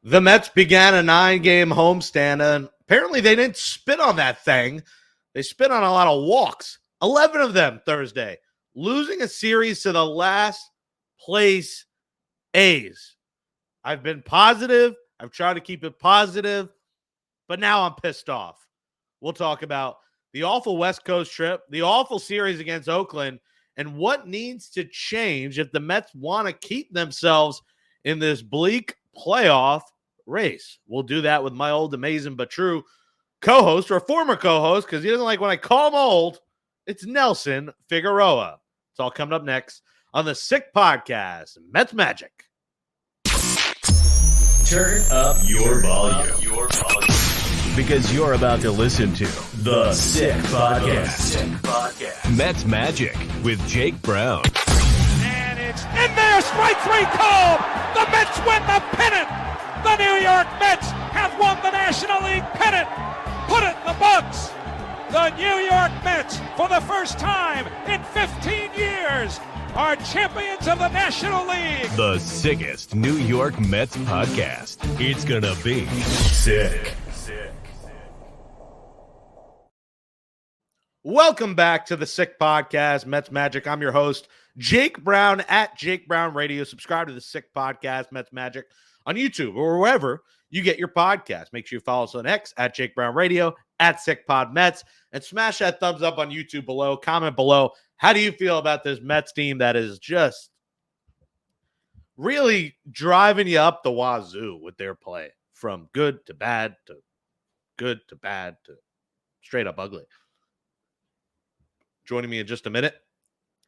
The Mets began a 9-game homestand, and apparently they didn't spit on that thing. They spit on a lot of walks, 11 of them Thursday, losing a series to the last place A's. I've been positive. I've tried to keep it positive, but now I'm pissed off. We'll talk about the awful West Coast trip, the awful series against Oakland, and what needs to change if the Mets want to keep themselves in this bleak playoff race. We'll do that with my old amazing but true co-host, or former co-host, because he doesn't like when I call him old. It's Nelson Figueroa. It's all coming up next on the Sick Podcast, Mets Magic. Turn up your volume. Because you're about to listen to the Sick Podcast. Mets Magic with Jake Brown. And it's in there, strike three called. The Mets win the pennant. The New York Mets have won the National League pennant. Put it in the books. The New York Mets, for the first time in 15 years, are champions of the National League. The sickest New York Mets podcast. It's gonna be sick. Welcome back to the Sick Podcast, Mets Magic. I'm your host, Jake Brown, at Jake Brown Radio. Subscribe to the Sick Podcast, Mets Magic, on YouTube or wherever you get your podcast. Make sure you follow us on X, at Jake Brown Radio, at Sick Pod Mets, and smash that thumbs up on YouTube below. Comment below. How do you feel about this Mets team that is just really driving you up the wazoo with their play, from good to bad to good to bad to straight up ugly? Joining me in just a minute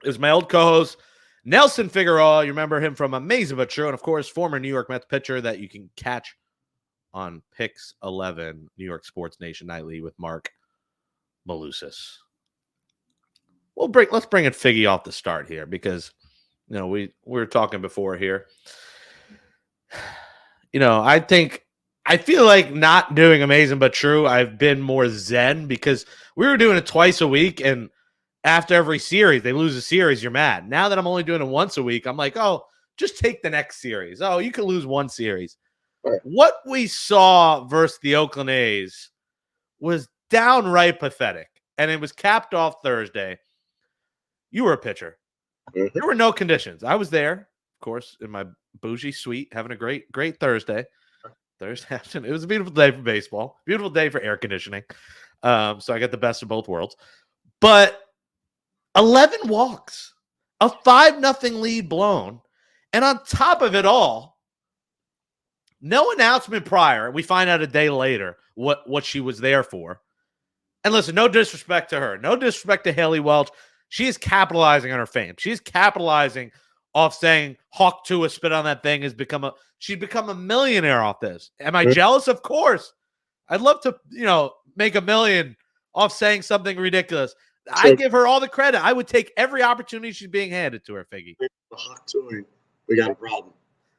is my old co-host, Nelson Figueroa. You remember him from Amazing But True, and of course, former New York Mets pitcher that you can catch on Picks 11, New York Sports Nation Nightly with Mark Malusis. Let's bring in Figgy off the start here, because we were talking before here. I feel like not doing Amazing But True, I've been more zen, because we were doing it twice a week, and after every series, they lose a series, you're mad. Now that I'm only doing it once a week, I'm like, oh, just take the next series. Oh, you can lose one series. Right. What we saw versus the Oakland A's was downright pathetic, and it was capped off Thursday. You were a pitcher. Mm-hmm. There were no conditions. I was there, of course, in my bougie suite, having a great Thursday. Thursday afternoon. It was a beautiful day for baseball, beautiful day for air conditioning. So I got the best of both worlds. But 11 walks, a 5-0 lead blown, and on top of it all, no announcement prior. We find out a day later what she was there for. And listen, no disrespect to her, no disrespect to Haley Welch. She is capitalizing on her fame. She's capitalizing off saying Hawk Tuah spit on that thing. She's become a millionaire off this. Am I jealous? Of course. I'd love to, make $1 million off saying something ridiculous. I give her all the credit. I would take every opportunity she's being handed to her, Figgy. Hawk Tuah, we got a problem.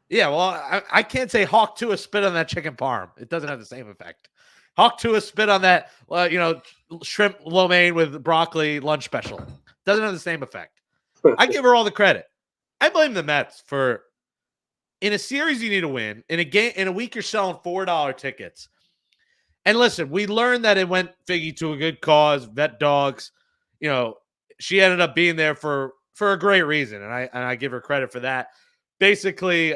Yeah, well, I can't say Hawk Tuah spit on that chicken parm. It doesn't have the same effect. Hawk Tuah spit on that, shrimp lo mein with broccoli lunch special. Doesn't have the same effect. I give her all the credit. I blame the Mets for, in a series you need to win, in a week you're selling $4 tickets. And listen, we learned that it went, Figgy, to a good cause, vet dogs. She ended up being there for a great reason, and I give her credit for that. Basically,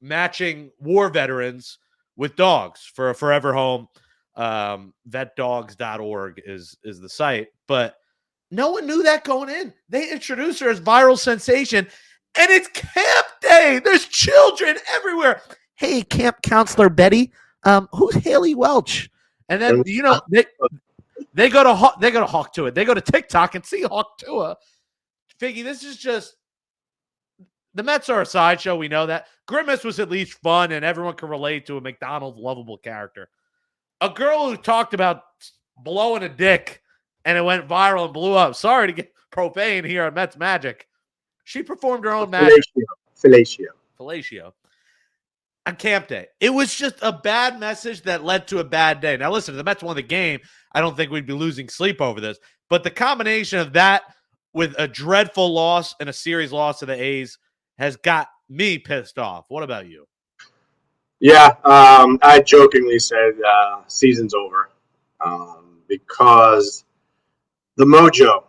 matching war veterans with dogs for a forever home. Vetdogs.org is the site, but no one knew that going in. They introduced her as viral sensation, and it's camp day. There's children everywhere. Hey, camp counselor Betty, who's Haley Welch? And then they go to Hawk Tuah. They go to TikTok and see Hawk Tuah. Figgy, this is just, the Mets are a sideshow. We know that. Grimace was at least fun, and everyone can relate to a McDonald's lovable character. A girl who talked about blowing a dick and it went viral and blew up. Sorry to get profane here on Mets Magic. She performed her own magic. Fellatio. On camp day. It was just a bad message that led to a bad day. Now, listen, if the Mets won the game, I don't think we'd be losing sleep over this. But the combination of that with a dreadful loss and a series loss to the A's has got me pissed off. What about you? Yeah, I jokingly said season's over because the mojo,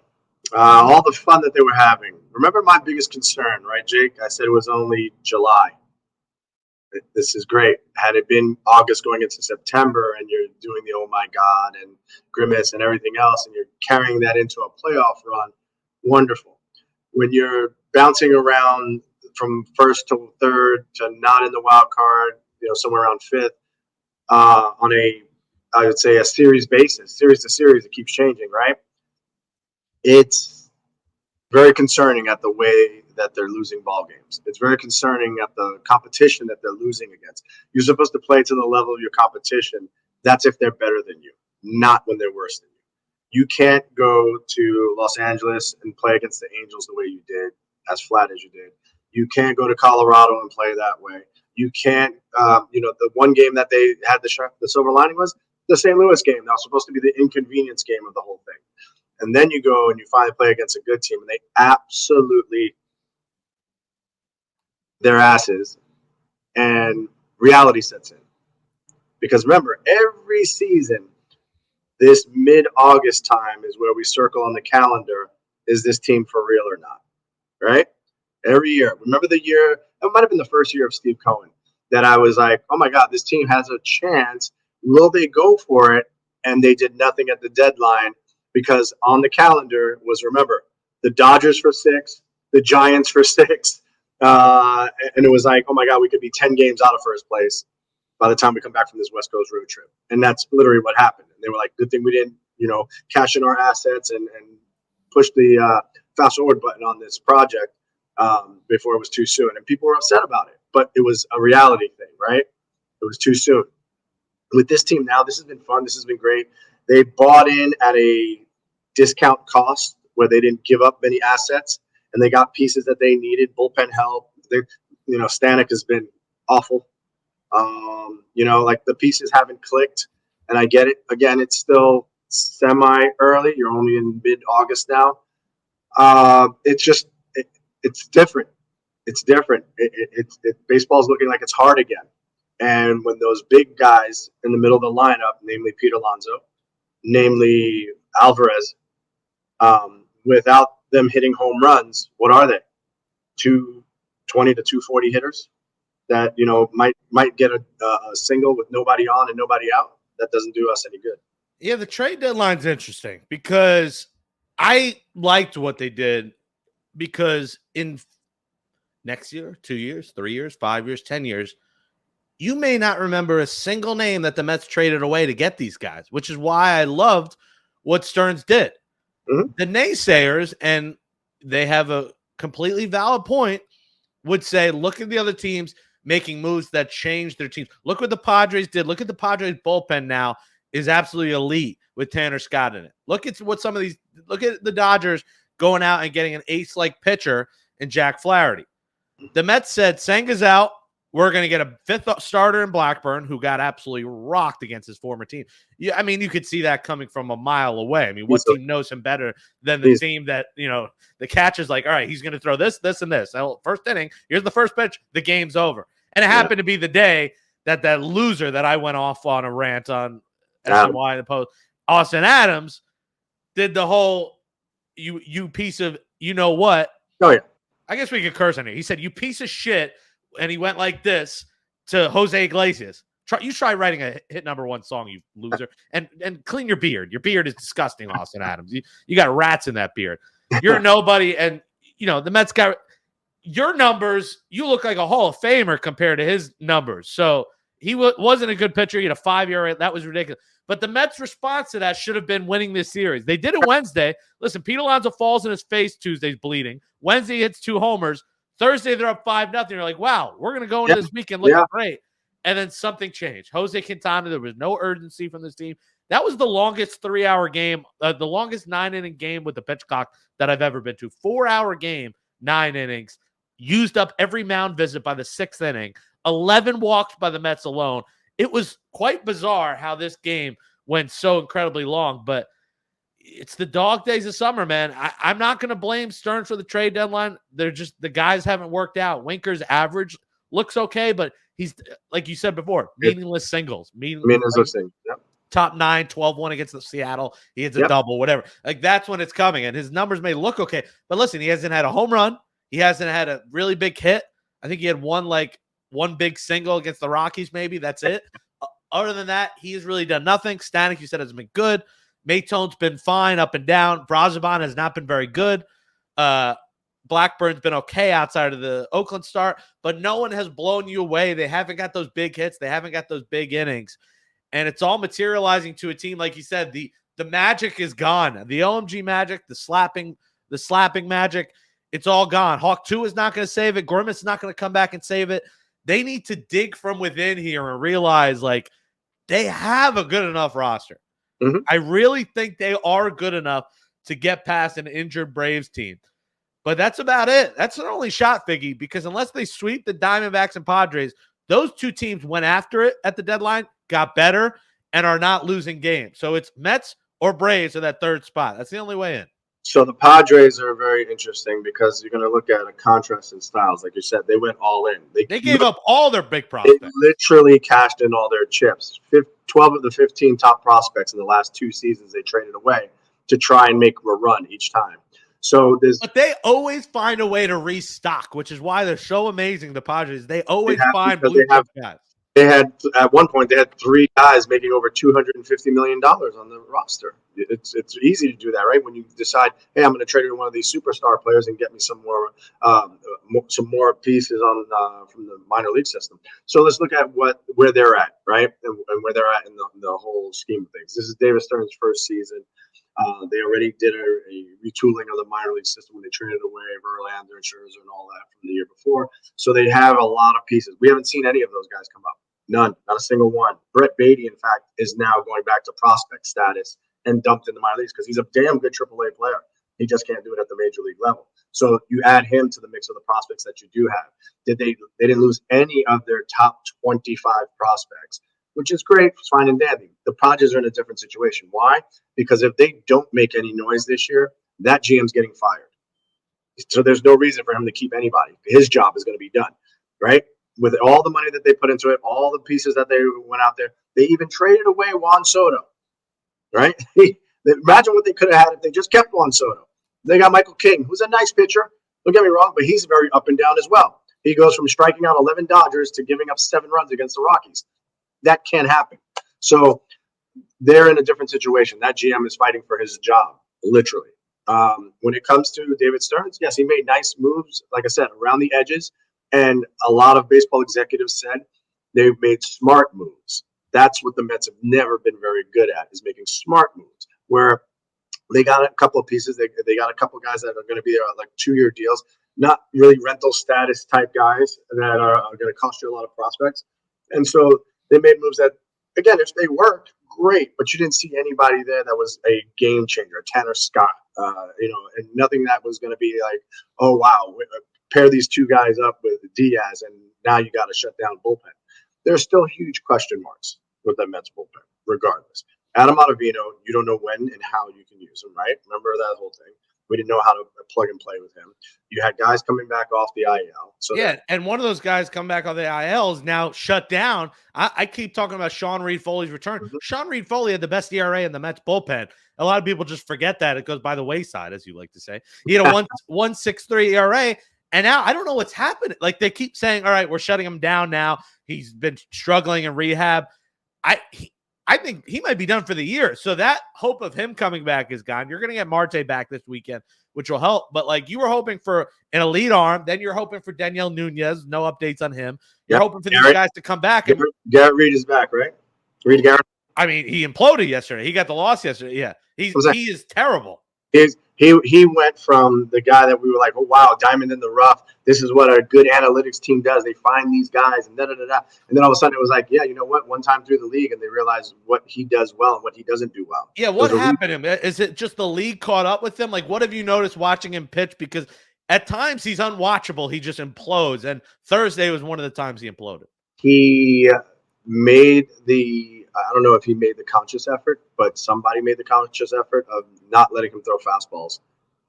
all the fun that they were having. Remember my biggest concern, right, Jake? I said it was only July. This is great. Had it been August going into September and you're doing the oh my God and grimace and everything else, and you're carrying that into a playoff run, wonderful. When you're bouncing around from first to third to not in the wild card, somewhere around fifth, on I would say a series basis, series to series, it keeps changing, right? It's very concerning at the way that they're losing ball games. It's very concerning at the competition that they're losing against. You're supposed to play to the level of your competition. That's if they're better than you, not when they're worse than you. You can't go to Los Angeles and play against the Angels the way you did, as flat as you did. You can't go to Colorado and play that way. You can't, the one game that they had the silver lining was the St. Louis game. That was supposed to be the inconvenience game of the whole thing. And then you go and you finally play against a good team, and they absolutely their asses, and reality sets in. Because remember, every season, this mid-August time is where we circle on the calendar, is this team for real or not, right? Every year. Remember the year, it might have been the first year of Steve Cohen, that I was like, oh my God, this team has a chance. Will they go for it? And they did nothing at the deadline because on the calendar was, remember, the Dodgers for 6, the Giants for 6, and it was like, oh my God, we could be 10 games out of first place by the time we come back from this West Coast road trip. And that's literally what happened. And they were like, good thing we didn't, cash in our assets and push the fast forward button on this project before it was too soon. And people were upset about it, but it was a reality thing, right? It was too soon. With this team now, this has been fun. This has been great. They bought in at a discount cost where they didn't give up many assets, and they got pieces that they needed, bullpen help. Stanek has been awful. Like the pieces haven't clicked, and I get it. Again, it's still semi-early. You're only in mid-August now. It's different. It's different. Baseball's looking like it's hard again. And when those big guys in the middle of the lineup, namely Pete Alonso, namely Alvarez, without them hitting home runs, what are they? 220 to 240 hitters that might get a single with nobody on and nobody out. That doesn't do us any good. Yeah, the trade deadline's interesting because I liked what they did because in next year, 2 years, 3 years, 5 years, 10 years, you may not remember a single name that the Mets traded away to get these guys, which is why I loved what Stearns did. Mm-hmm. The naysayers, and they have a completely valid point, would say, look at the other teams making moves that change their teams. Look what the Padres did. Look at the Padres bullpen now is absolutely elite with Tanner Scott in it. Look at what look at the Dodgers going out and getting an ace-like pitcher in Jack Flaherty. The Mets said, Senga's out. We're going to get a fifth starter in Blackburn, who got absolutely rocked against his former team. Yeah, I mean, you could see that coming from a mile away. I mean, what team knows him better than the team that, the catcher's like, all right, he's going to throw this, this, and this. Well, first inning, here's the first pitch, the game's over. And it happened to be the day that loser that I went off on a rant on SNY in the post, Austin Adams, did the whole, you piece of, what? Oh, yeah. I guess we could curse on it. He said, you piece of shit. And he went like this to Jose Iglesias. Try writing a hit number one song, you loser, and clean your beard. Your beard is disgusting, Austin Adams. You got rats in that beard. You're nobody, and the Mets got your numbers. You look like a Hall of Famer compared to his numbers. So he wasn't a good pitcher. He had a 5-year. That was ridiculous. But the Mets' response to that should have been winning this series. They did it Wednesday. Listen, Pete Alonso falls in his face. Tuesday's bleeding. Wednesday hits 2 homers. Thursday, they're up 5-0. You're like, wow, we're going to go into this weekend looking great. And then something changed. Jose Quintana, there was no urgency from this team. That was the longest 3-hour game, the longest 9-inning game with the pitch clock that I've ever been to. 4-hour game, 9 innings. Used up every mound visit by the 6th inning. 11 walks by the Mets alone. It was quite bizarre how this game went so incredibly long, but it's the dog days of summer, man. I'm not going to blame Stearns for the trade deadline. They're just, the guys haven't worked out. Winker's average looks okay, but he's like you said before, meaningless singles. Meaningless thing. Yep. Top 9, 12-1 against the Seattle. He hits a Yep. double, whatever. Like, that's when it's coming. And his numbers may look okay. But listen, he hasn't had a home run. He hasn't had a really big hit. I think he had one big single against the Rockies, maybe. That's it. Other than that, he has really done nothing. Stanek, you said, has been good. Maytone's been fine, up and down. Brazoban has not been very good. Blackburn's been okay outside of the Oakland start, but no one has blown you away. They haven't got those big hits. They haven't got those big innings. And it's all materializing to a team, like you said, the magic is gone. The OMG magic, the slapping magic, it's all gone. Hawk 2 is not going to save it. Grimace is not going to come back and save it. They need to dig from within here and realize, like, they have a good enough roster. Mm-hmm. I really think they are good enough to get past an injured Braves team. But that's about it. That's their only shot, Figgy, because unless they sweep the Diamondbacks and Padres, those two teams went after it at the deadline, got better, and are not losing games. So it's Mets or Braves at that third spot. That's the only way in. So the Padres are very interesting because you're going to look at a contrast in styles. Like you said, they went all in. They gave up all their big prospects. They literally cashed in all their chips. 12 of the 15 top prospects in the last 2 seasons they traded away to try and make a run each time. But they always find a way to restock, which is why they're so amazing, the Padres. They always find blue chip guys. They had, at one point, they had 3 guys making over $250 million on the roster. It's easy to do that, right? When you decide, hey, I'm going to trade in one of these superstar players and get me some more pieces on from the minor league system. So let's look at where they're at, right, and where they're at in the whole scheme of things. This is David Stern's first season. They already did a retooling of the minor league system when they traded away Verlander and Scherzer and all that from the year before. So they have a lot of pieces. We haven't seen any of those guys come up. None, not a single one. Brett Beatty, in fact, is now going back to prospect status and dumped in the minor leagues because he's a damn good AAA player. He just can't do it at the major league level. So you add him to the mix of the prospects that you do have. They didn't lose any of their top 25 prospects, which is great. It's fine and dandy. The Padres are in a different situation. Why? Because if they don't make any noise this year, that GM's getting fired. So there's no reason for him to keep anybody. His job is going to be done, right? With all the money that they put into it, all the pieces that they went out there, they even traded away Juan Soto, right? Imagine what they could have had if they just kept Juan Soto. They got Michael King, who's a nice pitcher. Don't get me wrong, but he's very up and down as well. He goes from striking out 11 Dodgers to giving up 7 runs against the Rockies. That can't happen. So they're in a different situation. That GM is fighting for his job, literally. When it comes to David Stearns, yes, he made nice moves, like I said, around the edges. And a lot of baseball executives said they've made smart moves. That's what the Mets have never been very good at, is making smart moves, where they got a couple of pieces. They got a couple of guys that are going to be like 2-year deals, not really rental status type guys that are going to cost you a lot of prospects. And so they made moves that, again, if they worked, great, but you didn't see anybody there that was a game changer, a Tanner Scott, and nothing that was going to be like, oh, wow, pair these 2 guys up with Diaz, and now you got to shut down bullpen. There's still huge question marks with the Mets bullpen, regardless. Adam Ottavino, you don't know when and how you can use him, right? Remember that whole thing? We didn't know how to plug and play with him. You had guys coming back off the IL. So yeah, and one of those guys come back off the IL is now shut down. I keep talking about Sean Reed-Foley's return. Mm-hmm. Sean Reed-Foley had the best ERA in the Mets bullpen. A lot of people just forget that. It goes by the wayside, as you like to say. He had a 1.63 ERA. And now I don't know what's happened. Like, they keep saying, all right, we're shutting him down now. He's been struggling in rehab. I think he might be done for the year. So that hope of him coming back is gone. You're going to get Marte back this weekend, which will help. But, like, you were hoping for an elite arm. Then you're hoping for Daniel Nunez. No updates on him. You're hoping for these guys to come back. Garrett Reed is back, right? Reed Garrett. I mean, he imploded yesterday. He got the loss yesterday. Yeah. He is terrible. He went from the guy that we were like, oh, wow, diamond in the rough. This is what a good analytics team does. They find these guys and da-da-da-da. And then all of a sudden it was like, yeah, you know what? One time through the league, and they realize what he does well and what he doesn't do well. Yeah, what happened to him? Is it just the league caught up with him? Like, what have you noticed watching him pitch? Because at times he's unwatchable. He just implodes. And Thursday was one of the times he imploded. He made I don't know if he made the conscious effort, but somebody made the conscious effort of not letting him throw fastballs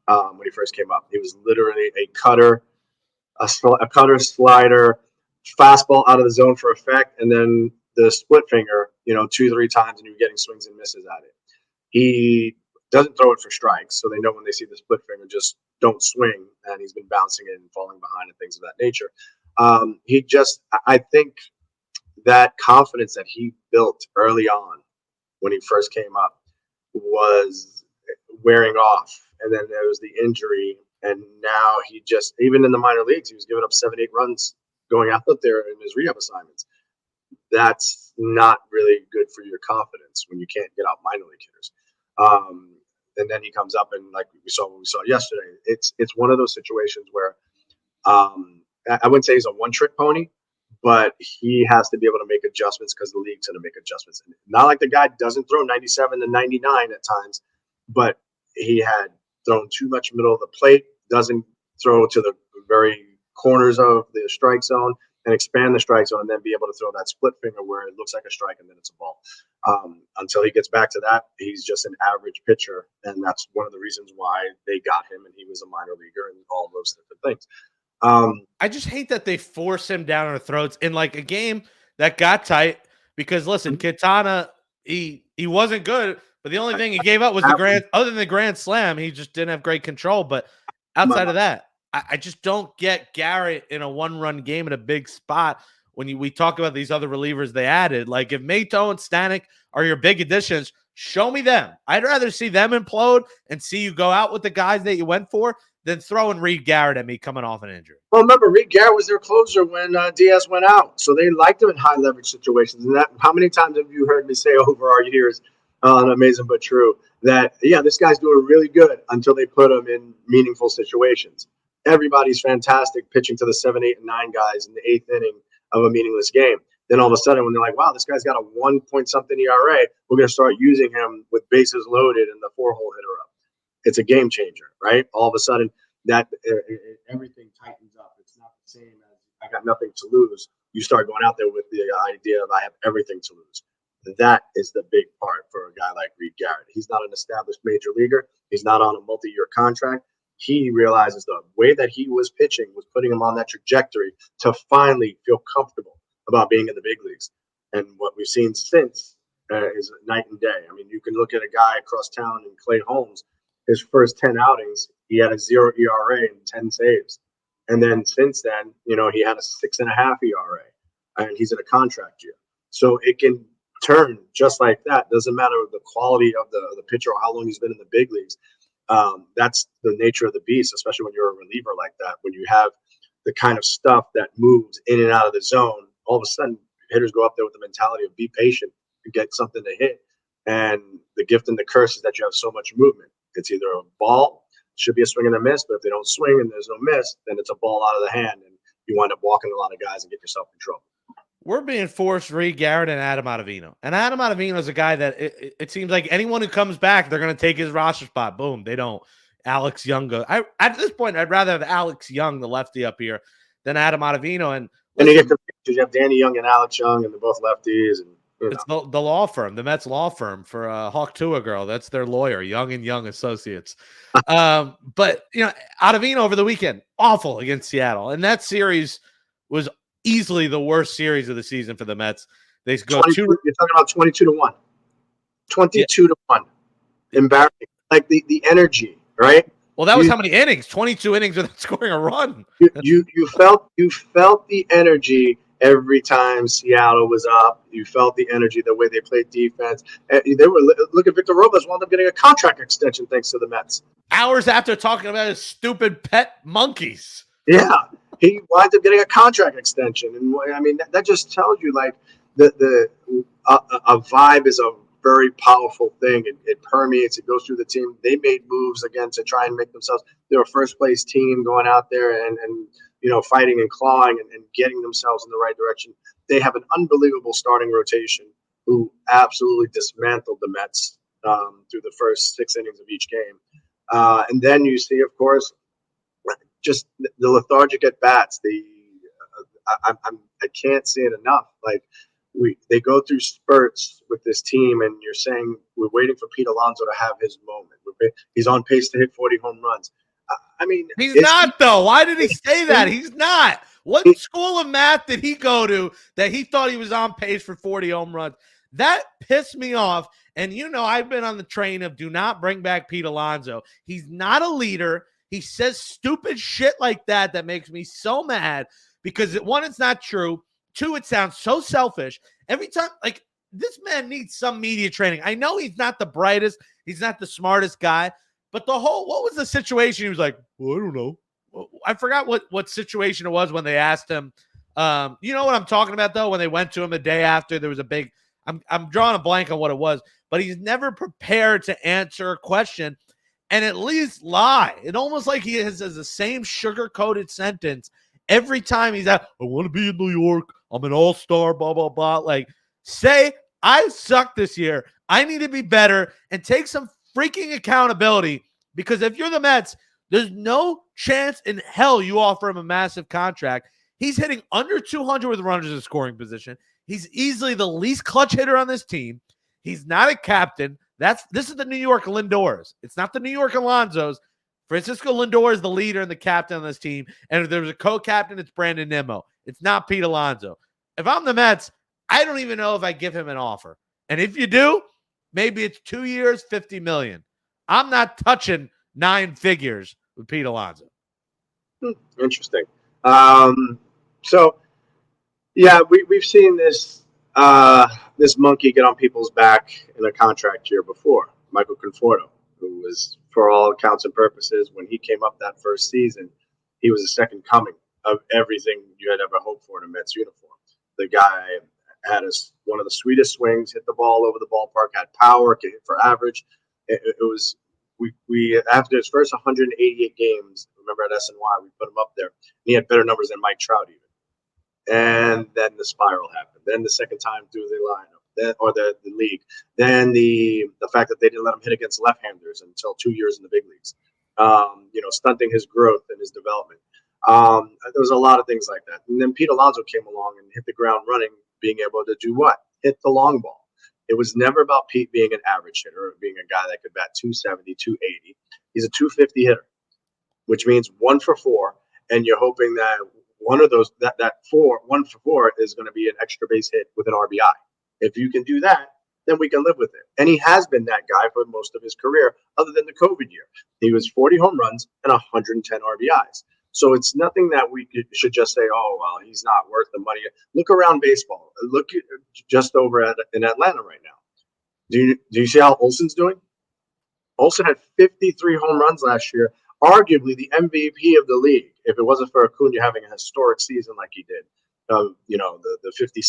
when he first came up. He was literally a cutter, slider, fastball out of the zone for effect, and then the split finger, 2-3 times, and you're getting swings and misses at it. He doesn't throw it for strikes, so they know when they see the split finger, just don't swing, and he's been bouncing it and falling behind and things of that nature. I think that confidence that he built early on when he first came up was wearing off, and then there was the injury, and now he just, even in the minor leagues, he was giving up 7-8 runs going out there in his rehab assignments. That's not really good for your confidence when you can't get out minor league hitters. And then he comes up, and like we saw yesterday, it's one of those situations where I wouldn't say he's a one-trick pony, but he has to be able to make adjustments because the league's going to make adjustments. And not like the guy doesn't throw 97 to 99 at times, but he had thrown too much middle of the plate, doesn't throw to the very corners of the strike zone and expand the strike zone, and then be able to throw that split finger where it looks like a strike and then it's a ball. Until he gets back to that, he's just an average pitcher, and that's one of the reasons why they got him, and he was a minor leaguer and all those different things. I just hate that they force him down our throats in like a game that got tight because listen, Quintana, he wasn't good, but the only thing he gave up was other than the grand slam, he just didn't have great control. But outside of that, I just don't get Garrett in a one-run game in a big spot when we talk about these other relievers they added. Like if Mato and Stanek are your big additions, show me them. I'd rather see them implode and see you go out with the guys that you went for than throwing Reed Garrett at me coming off an injury. Well, remember, Reed Garrett was their closer when Diaz went out, so they liked him in high leverage situations. And that, how many times have you heard me say over our years on Amazing But True that, yeah, this guy's doing really good until they put him in meaningful situations. Everybody's fantastic pitching to the 7, 8, and 9 guys in the 8th inning of a meaningless game. Then all of a sudden, when they're like, wow, this guy's got a 1-point-something ERA, we're going to start using him with bases loaded and the 4-hole hitter up. It's a game changer, right? All of a sudden, that everything tightens up. It's not the same as I got nothing to lose. You start going out there with the idea of I have everything to lose. That is the big part for a guy like Reed Garrett. He's not an established major leaguer. He's not on a multi-year contract. He realizes the way that he was pitching was putting him on that trajectory to finally feel comfortable about being in the big leagues. And what we've seen since is night and day. I mean, you can look at a guy across town in Clay Holmes. His first 10 outings, he had a 0 ERA and 10 saves. And then since then, he had a 6.5 ERA, and he's in a contract year. So it can turn just like that. Doesn't matter the quality of the pitcher or how long he's been in the big leagues. That's the nature of the beast, especially when you're a reliever like that. When you have the kind of stuff that moves in and out of the zone, all of a sudden hitters go up there with the mentality of be patient and get something to hit. And the gift and the curse is that you have so much movement. It's either a ball, should be a swing and a miss, but if they don't swing and there's no miss, then it's a ball out of the hand, and you wind up walking a lot of guys and get yourself in trouble. We're being forced Reed Garrett and Adam Ottavino. And Adam Ottavino is a guy that it seems like anyone who comes back, they're going to take his roster spot. Boom. They don't. Alex Young goes. At this point, I'd rather have Alex Young, the lefty up here, than Adam Ottavino. And you get you have Danny Young and Alex Young, and they're both lefties. And it's the law firm, the Mets law firm for Tuah Girl. That's their lawyer, Young and Young Associates. But Ottavino over the weekend, awful against Seattle, and that series was easily the worst series of the season for the Mets. They go 2. You're talking about 22-1, 22-1, embarrassing. Like the energy, right? Well, that was how many innings? 22 innings without scoring a run. You felt the energy. Every time Seattle was up, you felt the energy, the way they played defense. They were look at Victor Robles wound up getting a contract extension thanks to the Mets. Hours after talking about his stupid pet monkeys. Yeah, he winds up getting a contract extension, and I mean that just tells you like a vibe is a very powerful thing. It permeates. It goes through the team. They made moves again to try and make themselves. They're a first place team going out there and fighting and clawing and getting themselves in the right direction. They have an unbelievable starting rotation who absolutely dismantled the Mets through the first 6 innings of each game. And then you see, of course, just the lethargic at bats. I can't say it enough. Like they go through spurts with this team, and you're saying we're waiting for Pete Alonso to have his moment. He's on pace to hit 40 home runs. I mean, he's not though. Why did he say that? He's not. What school of math did he go to that he thought he was on pace for 40 home runs? That pissed me off. And, I've been on the train of do not bring back Pete Alonso. He's not a leader. He says stupid shit like that makes me so mad because, one, it's not true. Two, it sounds so selfish. Every time, this man needs some media training. I know he's not the brightest. He's not the smartest guy. But what was the situation? He was like, well, I don't know. I forgot what situation it was when they asked him. You know what I'm talking about, though? When they went to him the day after, there was a big – I'm drawing a blank on what it was. But he's never prepared to answer a question and at least lie. It almost like he has the same sugar-coated sentence every time he's out. I want to be in New York. I'm an all-star, blah, blah, blah. Say, I suck this year. I need to be better and take some freaking accountability because if you're the Mets, there's no chance in hell you offer him a massive contract. He's hitting under 200 with runners in scoring position. He's easily the least clutch hitter on this team. He's not a captain. This is the New York Lindors. It's not the New York Alonsos. Francisco Lindor is the leader and the captain on this team. And if there's a co-captain, it's Brandon Nimmo. It's not Pete Alonso. If I'm the Mets, I don't even know if I give him an offer. And if you do, maybe it's 2 years, $50 million. I'm not touching 9 figures with Pete Alonso. Interesting. So, yeah, we've seen this this monkey get on people's back in a contract year before. Michael Conforto, who was, for all accounts and purposes, when he came up that first season, he was the second coming of everything you had ever hoped for in a Mets uniform. The guy had one of the sweetest swings, hit the ball over the ballpark, had power, could hit for average. It was we after his first 188 games, remember at SNY, we put him up there. He had better numbers than Mike Trout even. And then the spiral happened. Then the second time through the lineup, or the league. Then the fact that they didn't let him hit against left-handers until 2 years in the big leagues. Stunting his growth and his development. There was a lot of things like that. And then Pete Alonso came along and hit the ground running, being able to do what? Hit the long ball. It was never about Pete being an average hitter or being a guy that could bat 270, 280. He's a 250 hitter, which means 1 for 4, and you're hoping that one of those that 1 for 4 is going to be an extra base hit with an RBI. If you can do that, then we can live with it. And he has been that guy for most of his career, other than the COVID year. He was 40 home runs and 110 RBIs. So it's nothing that we should just say, oh, well, he's not worth the money. Look around baseball. Look just over in Atlanta right now. Do you see how Olsen's doing? Olsen had 53 home runs last year, arguably the MVP of the league, if it wasn't for Acuna having a historic season like he did. The 40-70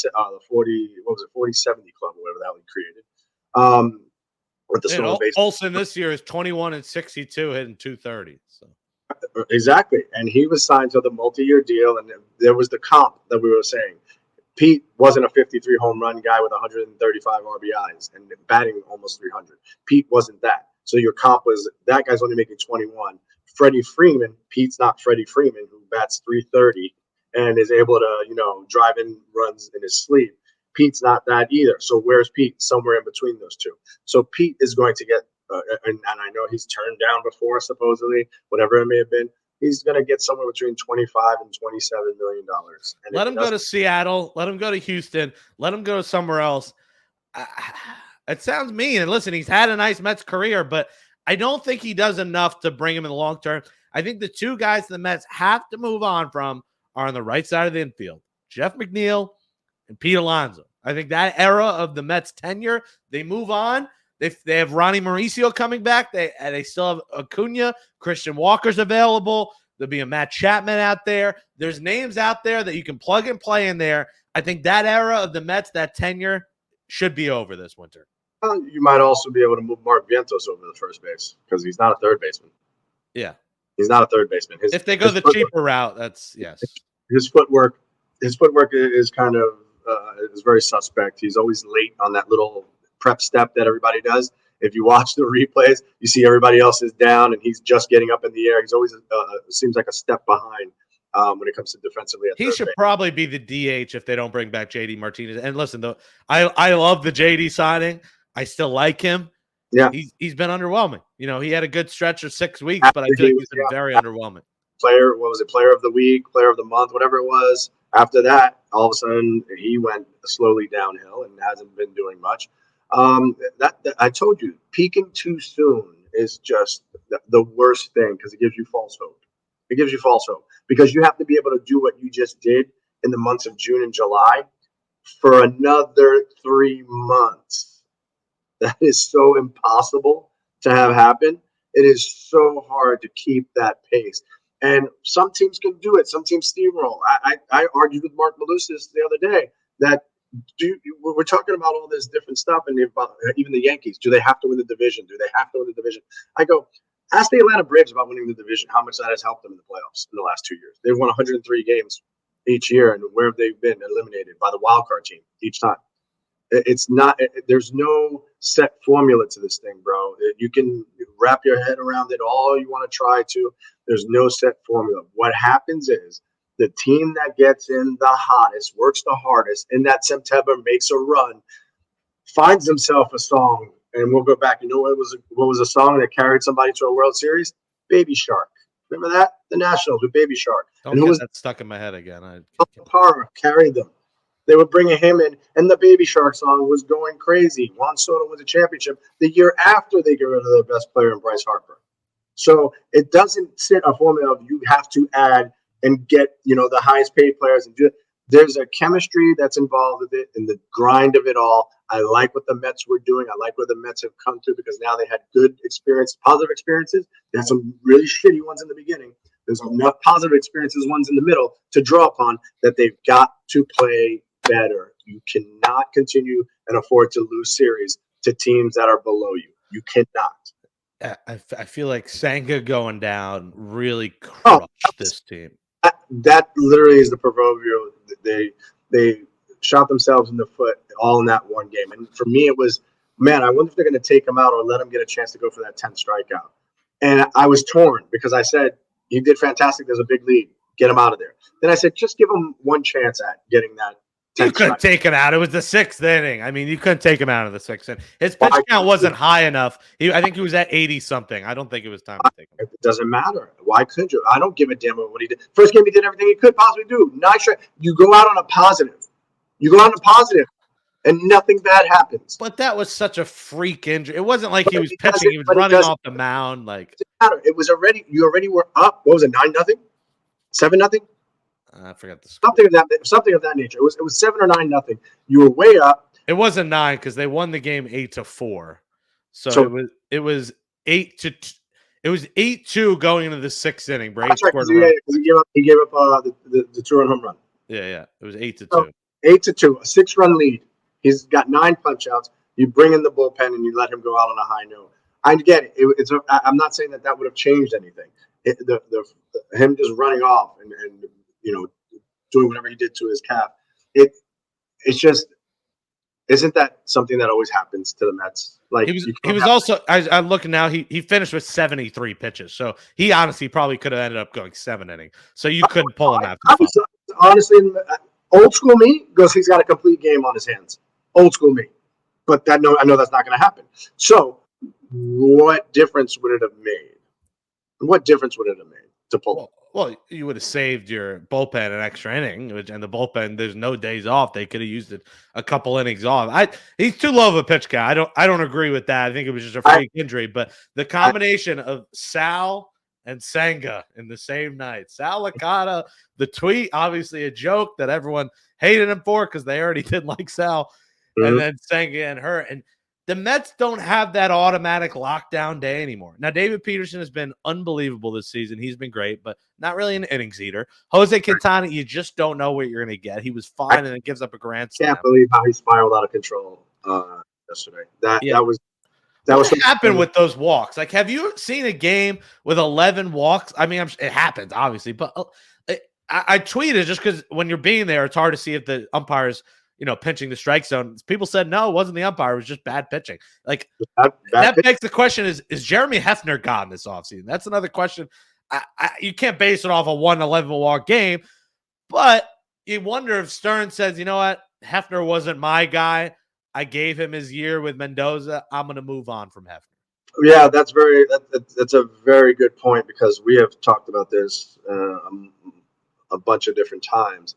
club, whatever that one created. With the stolen base. Olsen this year is 21-62, hitting 230. So. Exactly. And he was signed to the multi-year deal, and there was the comp that we were saying. Pete wasn't a 53 home run guy with 135 RBIs and batting almost 300. Pete wasn't that. So your comp was that guy's only making 21. Freddie Freeman, Pete's not Freddie Freeman, who bats 330 and is able to, drive in runs in his sleep. Pete's not that either. So where's Pete? Somewhere in between those two. So Pete is going to get, and I know he's turned down before, supposedly, whatever it may have been. He's going to get somewhere between $25 and $27 million. And let him go to Seattle. Let him go to Houston. Let him go somewhere else. It sounds mean. And listen, he's had a nice Mets career, but I don't think he does enough to bring him in the long term. I think the two guys the Mets have to move on from are on the right side of the infield, Jeff McNeil and Pete Alonso. I think that era of the Mets tenure, they move on. They have Ronnie Mauricio coming back. They still have Acuna. Christian Walker's available. There'll be a Matt Chapman out there. There's names out there that you can plug and play in there. I think that era of the Mets, that tenure, should be over this winter. You might also be able to move Mark Vientos over to first base because he's not a third baseman. Yeah. He's not a third baseman. If they go the cheaper route, that's yes. His footwork is kind of is very suspect. He's always late on that little prep step that everybody does. If you watch the replays, you see everybody else is down and he's just getting up in the air. He's always seems like a step behind when it comes to defensively. He should probably be the DH if they don't bring back JD Martinez. And listen, though, I love the JD signing. I still like him. Yeah, he's been underwhelming. He had a good stretch of 6 weeks, but I feel like he's been very underwhelming. player of the week, player of the month, whatever it was. After that, all of a sudden he went slowly downhill and hasn't been doing much. That I told you, peaking too soon is just the worst thing because it gives you false hope. It gives you false hope because you have to be able to do what you just did in the months of June and July for another 3 months. That is so impossible to have happen. It is so hard to keep that pace. And some teams can do it. Some teams steamroll. I argued with Mark Malusis the other day that we're talking about all this different stuff, and even the Yankees. Do they have to win the division? Do they have to win the division? I go, ask the Atlanta Braves about winning the division, how much that has helped them in the playoffs in the last 2 years. They've won 103 games each year, and where have they been eliminated by the wild card team each time? It's not. There's no set formula to this thing, bro. You can wrap your head around it all you want to try to. There's no set formula. What happens is the team that gets in the hottest, works the hardest in that September, makes a run, finds themselves a song, and we'll go back. You know what was a song that carried somebody to a World Series? Baby Shark. Remember that? The Nationals with Baby Shark. Don't get that stuck in my head again. Parra carried them. They were bringing him in, and the Baby Shark song was going crazy. Juan Soto won the championship the year after they get rid of their best player in Bryce Harper. So it doesn't sit a formula of you have to add and get the highest paid players and do it. There's a chemistry that's involved with it and the grind of it all. I like what the Mets were doing. I like where the Mets have come to because now they had good experience, positive experiences. They had some really shitty ones in the beginning. There's enough positive experiences, ones in the middle to draw upon that they've got to play better. You cannot continue and afford to lose series to teams that are below you. You cannot. I feel like Senga going down really crushed this team. That literally is the proverbial. They shot themselves in the foot all in that one game. And for me, it was, man, I wonder if they're going to take him out or let him get a chance to go for that 10th strikeout. And I was torn because I said, he did fantastic. There's a big lead. Get him out of there. Then I said, just give him one chance at getting that. You couldn't take him out. It was the 6th inning. I mean, you couldn't take him out of the 6th inning. His pitch count wasn't high enough. I think he was at 80-something. I don't think it was time to take him out. It doesn't matter. Why couldn't you? I don't give a damn about what he did. First game, he did everything he could possibly do. Not sure. You go out on a positive. And nothing bad happens. But that was such a freak injury. It wasn't like he was pitching. He was running off the mound. Like, it doesn't matter. It was already. You already were up. What was it? 9-0, 7-0. I forgot the score. Something of that nature. It was 7 or 9-0. You were way up. It wasn't 9 because they won the game 8-4. So it was 8-2. It was 8-2 going into the 6th inning. Braves scored. He gave up the 2-run home run. Yeah. It was 8-2. So, 8-2, a 6-run lead. He's got 9 punch outs. You bring in the bullpen and you let him go out on a high note. I get it. I'm not saying that would have changed anything. Him just running off and doing whatever he did to his calf. It's just, isn't that something that always happens to the Mets? Like he was also. I'm looking now. He finished with 73 pitches, so he honestly probably could have ended up going 7 innings. So you couldn't pull him out. Honestly, old school me goes. He's got a complete game on his hands. Old school me, but I know that's not going to happen. So, what difference would it have made? What difference would it have made to pull him? Well, you would have saved your bullpen an extra inning, and the bullpen, there's no days off. They could have used it a couple innings off. He's too low of a pitch guy. I don't agree with that. I think it was just a freak injury. But the combination of Sal and Senga in the same night, Sal Licata, the tweet, obviously a joke that everyone hated him for because they already didn't like Sal, and then Senga and her. And the Mets don't have that automatic lockdown day anymore. Now, David Peterson has been unbelievable this season. He's been great, but not really an innings eater. Jose Quintana, you just don't know what you're going to get. He was fine and then gives up a grand slam. Can't believe how he spiraled out of control yesterday. That was what happened with those walks. Like, have you seen a game with 11 walks? I mean, it happens, obviously, but I tweeted just because when you're being there, it's hard to see if the umpires – pinching the strike zone. People said, no, it wasn't the umpire. It was just bad pitching. Like, that begs the question is Jeremy Hefner gone this offseason? That's another question. You can't base it off a 1-11 walk game, but you wonder if Stern says, you know what? Hefner wasn't my guy. I gave him his year with Mendoza. I'm going to move on from Hefner. Yeah, that's a very good point because we have talked about this a bunch of different times.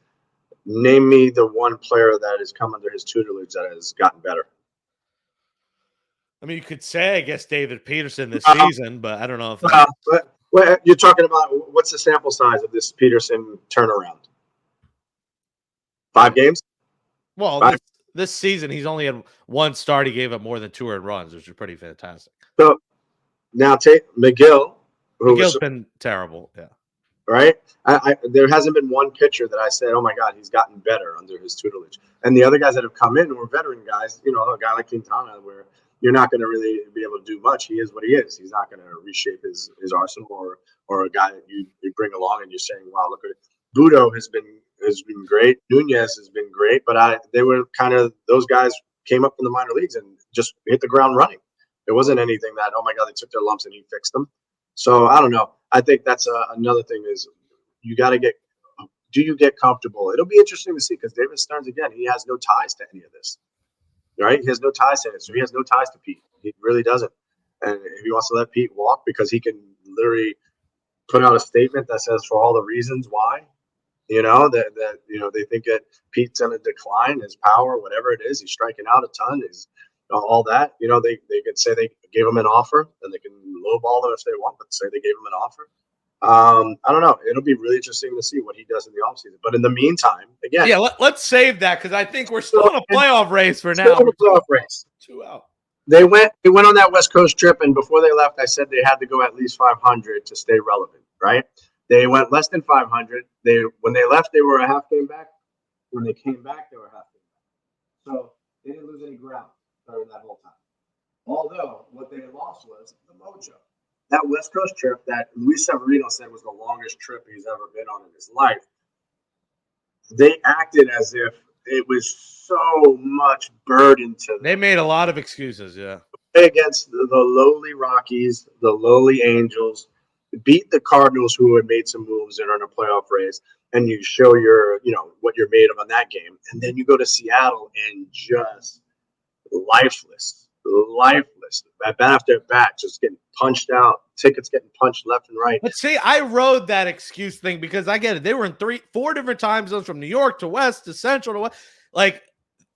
Name me the one player that has come under his tutelage that has gotten better. I mean, you could say, I guess, David Peterson this season, but I don't know if but you're talking about what's the sample size of this Peterson turnaround? 5 games? Well, 5? this season he's only had one start. He gave up more than 2 earned runs, which is pretty fantastic. So now take McGill, McGill's been terrible. Yeah. Right? There hasn't been one pitcher that I said, oh my God, he's gotten better under his tutelage. And the other guys that have come in were veteran guys, a guy like Quintana, where you're not going to really be able to do much. He is what he is. He's not going to reshape his arsenal or a guy that you bring along and you're saying, wow, look at it. Budo has been great. Nunez has been great, but they were kind of, those guys came up in the minor leagues and just hit the ground running. There wasn't anything that, oh my God, they took their lumps and he fixed them. So I don't know. I think that's another thing is you got to do you get comfortable? It'll be interesting to see because David Stearns, again, he has no ties to any of this, right? He has no ties to it. So he has no ties to Pete. He really doesn't. And if he wants to let Pete walk because he can literally put out a statement that says for all the reasons why, that they think that Pete's in a decline, his power, whatever it is, he's striking out a ton, all that, they could say they gave him an offer and they can lowball them if they want, but say they gave him an offer. I don't know. It'll be really interesting to see what he does in the offseason. But in the meantime, again. Yeah, let's save that because I think we're still in a playoff race for now. Still in a playoff race. 2 out. They went on that West Coast trip, and before they left, I said they had to go at least 500 to stay relevant, right? They went less than 500. When they left, they were a half game back. When they came back, they were a half game back. So they didn't lose any ground during that whole time. Although what they lost was the mojo. That West Coast trip that Luis Severino said was the longest trip he's ever been on in his life, they acted as if it was so much burden to them. They made a lot of excuses, yeah. Against the lowly Rockies, the lowly Angels, beat the Cardinals who had made some moves and are in a playoff race, and you show what you're made of on that game. And then you go to Seattle and just lifeless, bat after bat, just getting punched out, tickets getting punched left and right. But see, I rode that excuse thing because I get it. They were in 4 different time zones from New York to West to Central to West. Like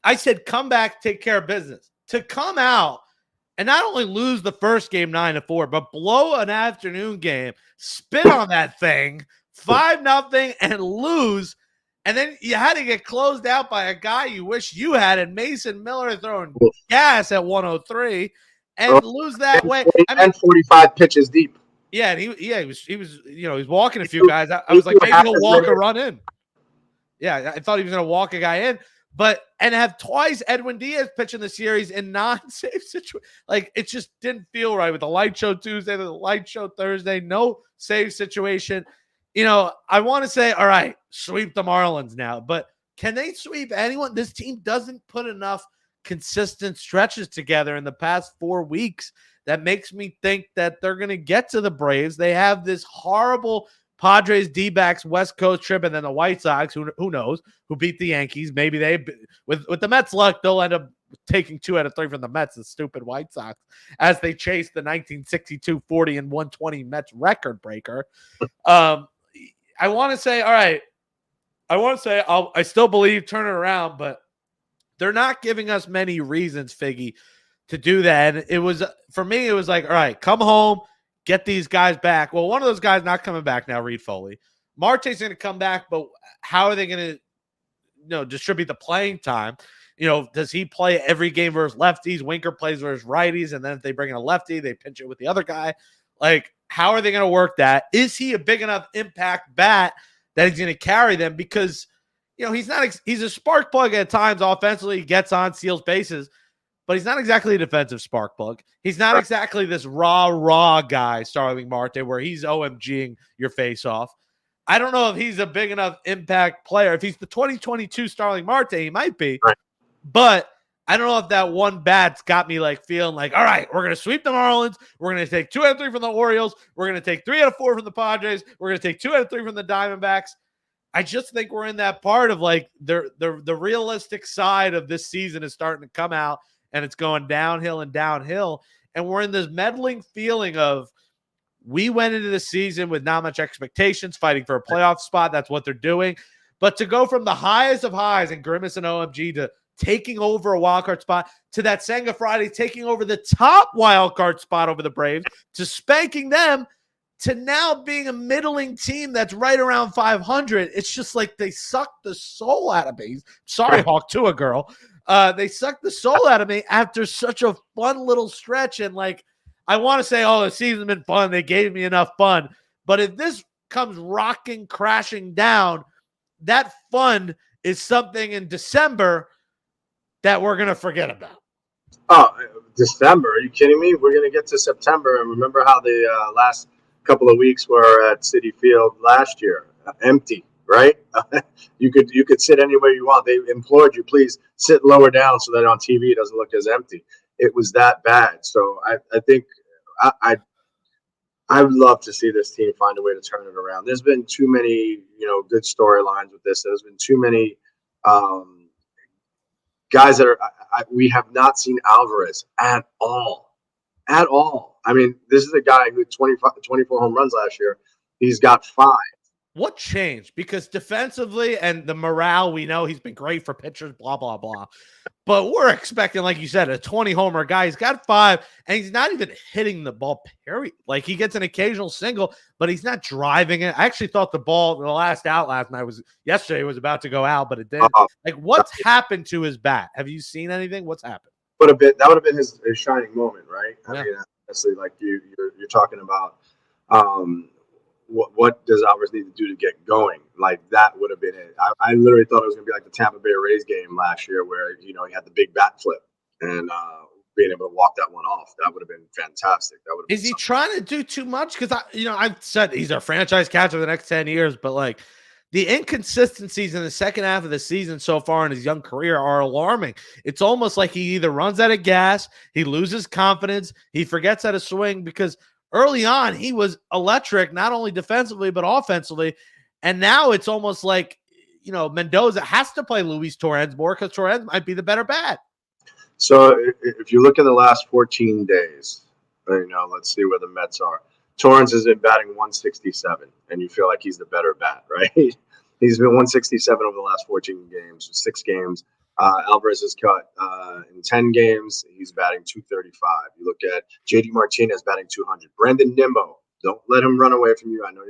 I said, come back, take care of business. To come out and not only lose the first game 9-4, but blow an afternoon game, spit on that thing, 5-0, and lose. And then you had to get closed out by a guy you wish you had, and Mason Miller throwing gas at 103, and lose that way. I mean, 45 pitches deep. Yeah, and he was walking a few guys. I was like, maybe he'll walk a run in. Yeah, I thought he was going to walk a guy in, and have twice Edwin Diaz pitching the series in non-safe situation. Like it just didn't feel right with the light show Tuesday, the light show Thursday, no safe situation. I want to say, all right, sweep the Marlins now, but can they sweep anyone? This team doesn't put enough consistent stretches together in the past 4 weeks that makes me think that they're going to get to the Braves. They have this horrible Padres, D-backs, West Coast trip, and then the White Sox, who knows, who beat the Yankees. Maybe with the Mets' luck, they'll end up taking 2 out of 3 from the Mets, the stupid White Sox, as they chase the 1962 40 and 120 Mets record breaker. I want to say, all right, I still believe turn it around, but they're not giving us many reasons, Figgy, to do that. And it was, for me, it was like, all right, come home, get these guys back. Well, one of those guys not coming back now, Reed Foley. Marte's going to come back, but how are they going to, distribute the playing time? Does he play every game versus lefties? Winker plays versus righties, and then if they bring in a lefty, they pinch it with the other guy. Like, how are they going to work that? Is he a big enough impact bat that he's going to carry them? Because, he's a spark plug at times offensively. He gets on, steals bases, but he's not exactly a defensive spark plug. He's not exactly this raw guy, Starling Marte, where he's OMGing your face off. I don't know if he's a big enough impact player. If he's the 2022 Starling Marte, he might be. Right. But I don't know if that one bat's got me like feeling like, all right, we're going to sweep the Marlins. We're going to take 2 out of 3 from the Orioles. We're going to take 3 out of 4 from the Padres. We're going to take 2 out of 3 from the Diamondbacks. I just think we're in that part of like the realistic side of this season is starting to come out, and it's going downhill and downhill. and we're in this meddling feeling of we went into the season with not much expectations, fighting for a playoff spot. That's what they're doing. But to go from the highest of highs and Grimace and OMG to taking over a wildcard spot, to that Senga Friday taking over the top wildcard spot over the Braves, to spanking them, to now being a middling team that's right around 500. It's just like they sucked the soul out of me. Sorry, Hawk Tuah Girl. They sucked the soul out of me after such a fun little stretch. And like, I want to say, oh, the season's been fun. They gave me enough fun. But if this comes rocking, crashing down, that fun is something in December that we're going to forget about. Oh, December? Are you kidding me? We're going to get to September. And remember how the last couple of weeks were at Citi Field last year? Empty, right? You could sit anywhere you want. They implored you, please sit lower down so that on TV it doesn't look as empty. It was that bad. So I think I would love to see this team find a way to turn it around. There's been too many, good storylines with this. There's been too many guys that we have not seen Alvarez at all. At all. I mean, this is a guy who had 24 home runs last year. He's got 5. What changed? Because defensively and the morale, we know he's been great for pitchers, blah, blah, blah. But we're expecting, like you said, a 20-homer guy. He's got 5, and he's not even hitting the ball, period. Like, he gets an occasional single, but he's not driving it. I actually thought the ball, the last out last night yesterday was about to go out, but it didn't. Like, what's happened to his bat? Have you seen anything? What's happened? That would have been his shining moment, right? Yeah. I mean, honestly, like you're talking about what does Alvarez need to do to get going? Like, that would have been it. I literally thought it was going to be like the Tampa Bay Rays game last year where, he had the big bat flip and being able to walk that one off. That would have been fantastic. Is he trying to do too much? Because, I've said he's our franchise catcher for the next 10 years, but like the inconsistencies in the second half of the season so far in his young career are alarming. It's almost like he either runs out of gas, he loses confidence, he forgets how to swing, because early on, he was electric, not only defensively, but offensively. And now it's almost like, Mendoza has to play Luis Torrens more because Torrens might be the better bat. So if you look at the last 14 days, let's see where the Mets are. Torrens has been batting 167, and you feel like he's the better bat, right? He's been 167 over the last 14 games, 6 games. Alvarez has cut in 10 games. He's batting 235. You look at JD Martinez batting 200. Brandon Nimmo, don't let him run away from you. I know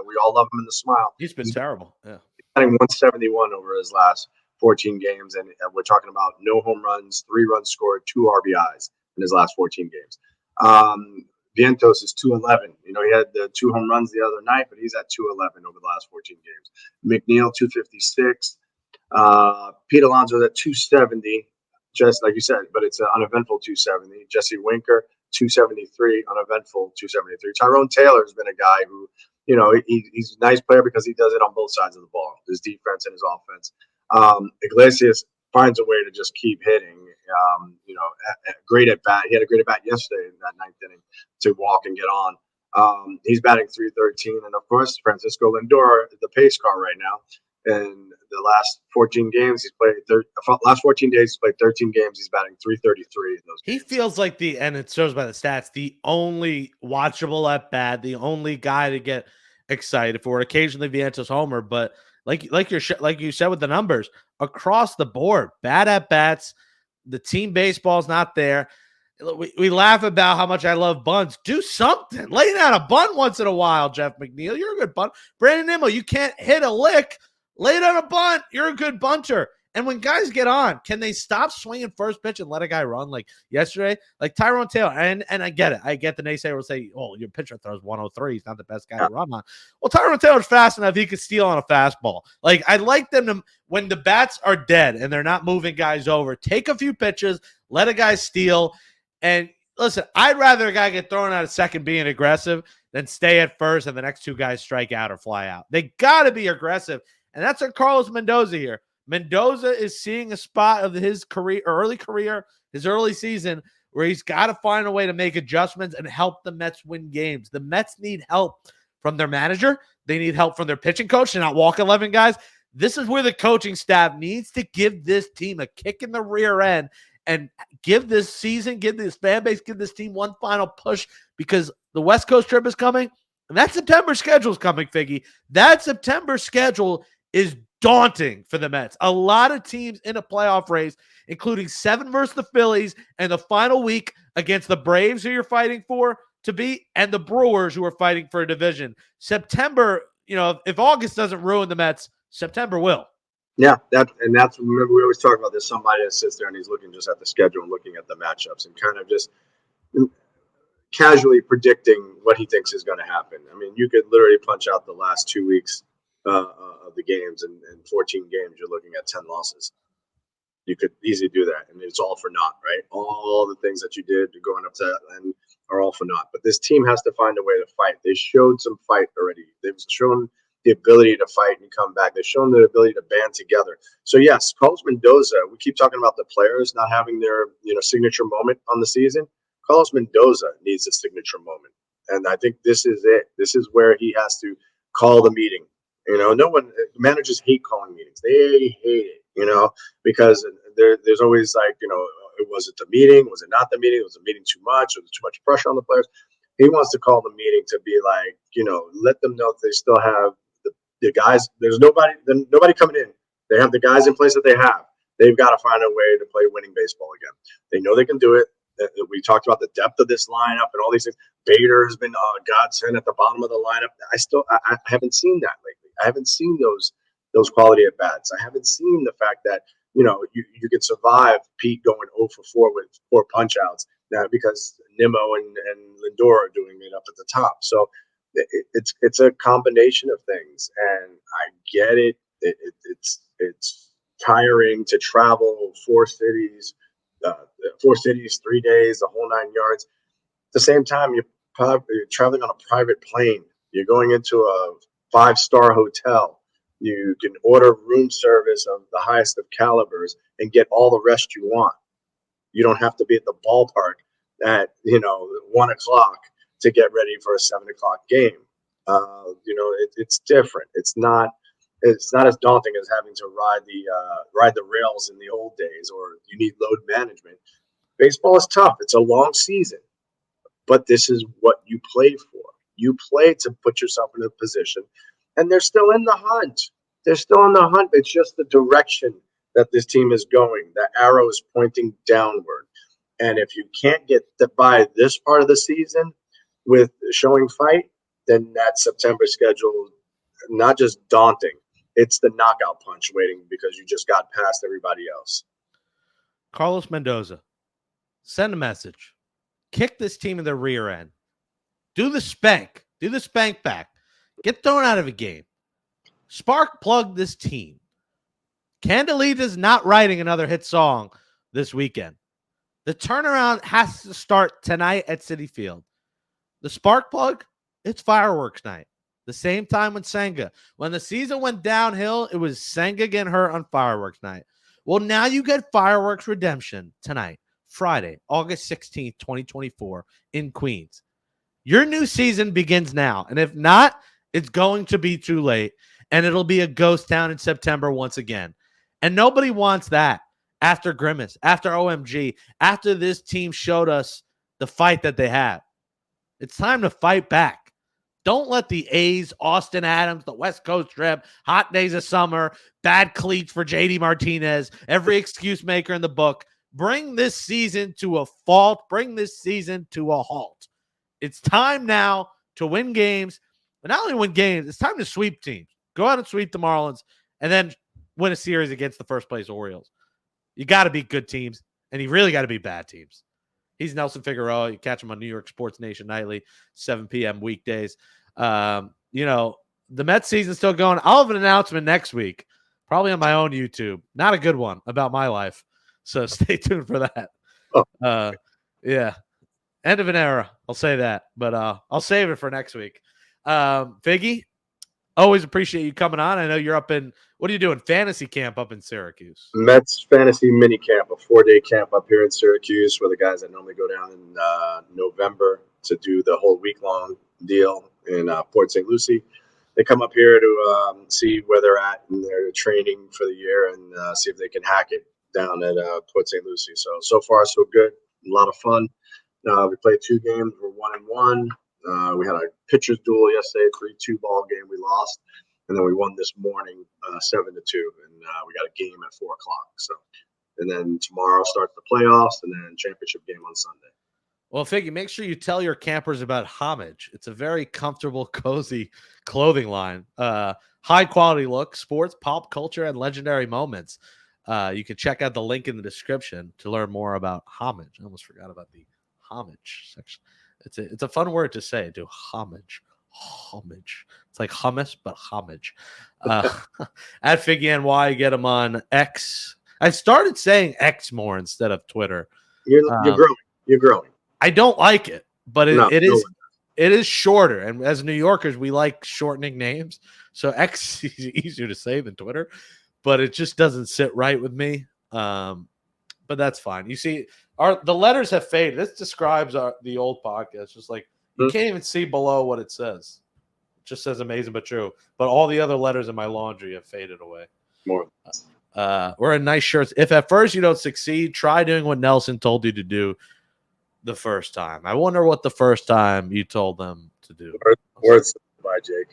we all love him in the smile. He's been terrible. Yeah, he's batting 171 over his last 14 games, and we're talking about no home runs, 3 runs scored, 2 RBIs in his last 14 games. Ventis is 211. He had the 2 home runs the other night, but he's at 211 over the last 14 games. McNeil 256. Pete Alonso at 270, just like you said, but it's an uneventful 270. Jesse Winker 273, uneventful 273. Tyrone Taylor has been a guy who, he's a nice player because he does it on both sides of the ball, his defense and his offense. Iglesias finds a way to just keep hitting. Great at bat. He had a great at bat yesterday in that 9th inning to walk and get on. He's batting 313, and of course Francisco Lindor, the pace car right now. In the last 14 games, he's played. Last 14 days, he's played 13 games. He's batting 333 in those games. He feels like and it shows by the stats, the only watchable at bat, the only guy to get excited for. Occasionally, Ventis homer, but like you said with the numbers across the board, bad at bats. The team baseball's not there. We laugh about how much I love bunts. Do something. Lay down a bunt once in a while, Jeff McNeil. You're a good bunt. Brandon Nimmo, you can't hit a lick. Lay down a bunt. You're a good bunter. And when guys get on, can they stop swinging first pitch and let a guy run like yesterday? Like Tyrone Taylor, and I get it. I get the naysayer will say, oh, your pitcher throws 103. He's not the best guy to run on. Well, Tyrone Taylor's fast enough. He could steal on a fastball. Like, I like them to, when the bats are dead and they're not moving guys over, take a few pitches, let a guy steal. And listen, I'd rather a guy get thrown out at second being aggressive than stay at first and the next 2 guys strike out or fly out. They got to be aggressive. And that's our Carlos Mendoza here. Mendoza is seeing a spot of his early career, his early season, where he's got to find a way to make adjustments and help the Mets win games. The Mets need help from their manager. They need help from their pitching coach to not walk 11 guys. This is where the coaching staff needs to give this team a kick in the rear end and give this season, give this fan base, give this team one final push because the West Coast trip is coming. And that September schedule is coming, Figgy. That September schedule is daunting for the Mets. A lot of teams in a playoff race, including 7 versus the Phillies and the final week against the Braves, who you're fighting for to beat, and the Brewers, who are fighting for a division. September, if August doesn't ruin the Mets, September will. Yeah, that's remember we always talk about this. Somebody that sits there and he's looking just at the schedule and looking at the matchups and kind of just casually predicting what he thinks is going to happen. I mean, you could literally punch out the last 2 weeks of the games, and 14 games, you're looking at 10 losses. You could easily do that, and it's all for naught, right? All the things that you did going up to that end are all for naught. But this team has to find a way to fight. They showed some fight already. They've shown the ability to fight and come back. They've shown the ability to band together. So yes, Carlos Mendoza. We keep talking about the players not having their signature moment on the season. Carlos Mendoza needs a signature moment, and I think this is it. This is where he has to call the meeting. No one managers hate calling meetings. They hate it, because there's always like, was it the meeting? Was it not the meeting? Was the meeting too much? Was there too much pressure on the players? He wants to call the meeting to be like, let them know that they still have the guys. There's nobody coming in. They have the guys in place that they have. They've got to find a way to play winning baseball again. They know they can do it. We talked about the depth of this lineup and all these things. Bader has been a godsend at the bottom of the lineup. I haven't seen that lately. I haven't seen those quality at bats. I haven't seen the fact that you could survive Pete going 0 for 4 with 4 punch outs now because Nimmo and Lindor are doing it up at the top. So it's a combination of things, and I get it. It's tiring to travel 4 cities. 3 days, the whole 9 yards. At the same time, you're traveling on a private plane. You're going into a 5-star hotel. You can order room service of the highest of calibers and get all the rest you want. You don't have to be at the ballpark at 1 o'clock to get ready for a 7 o'clock game. It's different. It's not as daunting as having to ride the rails in the old days, or you need load management. Baseball is tough. It's a long season, but this is what you play for. You play to put yourself in a position, and they're still in the hunt. They're still in the hunt. It's just the direction that this team is going. The arrow is pointing downward. And if you can't get by this part of the season with showing fight, then that September schedule, not just daunting, it's the knockout punch waiting because you just got past everybody else. Carlos Mendoza, send a message. Kick this team in the rear end. Do the spank. Do the spank back. Get thrown out of a game. Spark plug this team. Candelita's not writing another hit song this weekend. The turnaround has to start tonight at Citi Field. The spark plug, it's fireworks night. The same time with Senga. When the season went downhill, it was Senga getting hurt on fireworks night. Well, now you get fireworks redemption tonight, Friday, August 16th, 2024 in Queens. Your new season begins now. And if not, it's going to be too late. And it'll be a ghost town in September once again. And nobody wants that after Grimace, after OMG, after this team showed us the fight that they have. It's time to fight back. Don't let the A's, Austin Adams, the West Coast trip, hot days of summer, bad cleats for JD Martinez, every excuse maker in the book, bring this season to a fault, bring this season to a halt. It's time now to win games. But not only win games, it's time to sweep teams. Go out and sweep the Marlins and then win a series against the first place Orioles. You got to beat good teams, and you really got to beat bad teams. He's Nelson Figueroa. You catch him on New York Sports Nation Nightly, 7 p.m. weekdays. The Mets season's still going. I'll have an announcement next week, probably on my own YouTube. Not a good one about my life, so stay tuned for that. Yeah, end of an era. I'll say that, but I'll save it for next week. Figgy, always appreciate you coming on. I know you're up in, what are you doing? Fantasy camp up in Syracuse. Mets fantasy mini camp, a 4-day camp up here in Syracuse for the guys that normally go down in November to do the whole week-long deal in Port St. Lucie. They come up here to see where they're at in their training for the year and see if they can hack it down at Port St. Lucie. So far, so good. A lot of fun. We played 2 games. We're 1-1. We had a pitcher's duel yesterday, 3-2 ball game. We lost, and then we won this morning 7-2, and we got a game at 4:00. So, and then tomorrow starts the playoffs, and then championship game on Sunday. Well, Figgy, make sure you tell your campers about Homage. It's a very comfortable, cozy clothing line. High quality look, sports, pop culture, and legendary moments. You can check out the link in the description to learn more about Homage. I almost forgot about the homage section. It's a fun word to say, do homage. Homage. It's like hummus, but homage. At Figgy NY, get them on X. I started saying X more instead of Twitter. You're growing. You're growing. I don't like it, but it is shorter. And as New Yorkers, we like shortening names. So X is easier to say than Twitter, but it just doesn't sit right with me. But that's fine. You see, the letters have faded. This describes the old podcast. Just like you can't even see below what it says. It just says amazing but true. But all the other letters in my laundry have faded away. More. We're in nice shirts. If at first you don't succeed, try doing what Nelson told you to do the first time. I wonder what the first time you told them to do. Words by Jake.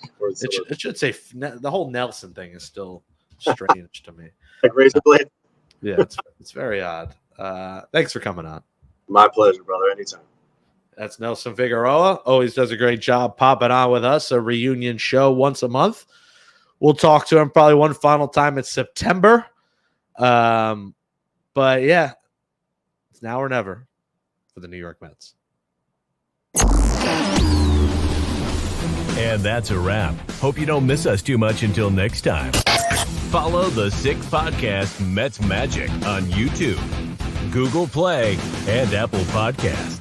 It should say the whole Nelson thing is still strange to me. Like razor blade. Yeah, it's very odd. Thanks for coming on. My pleasure, brother. Anytime. That's Nelson Figueroa. Always does a great job popping on with us. A reunion show once a month. We'll talk to him probably one final time in September. But yeah, it's now or never for the New York Mets. And that's a wrap. Hope you don't miss us too much until next time. Follow the Sick Podcast Mets Magic on YouTube, Google Play, and Apple Podcasts.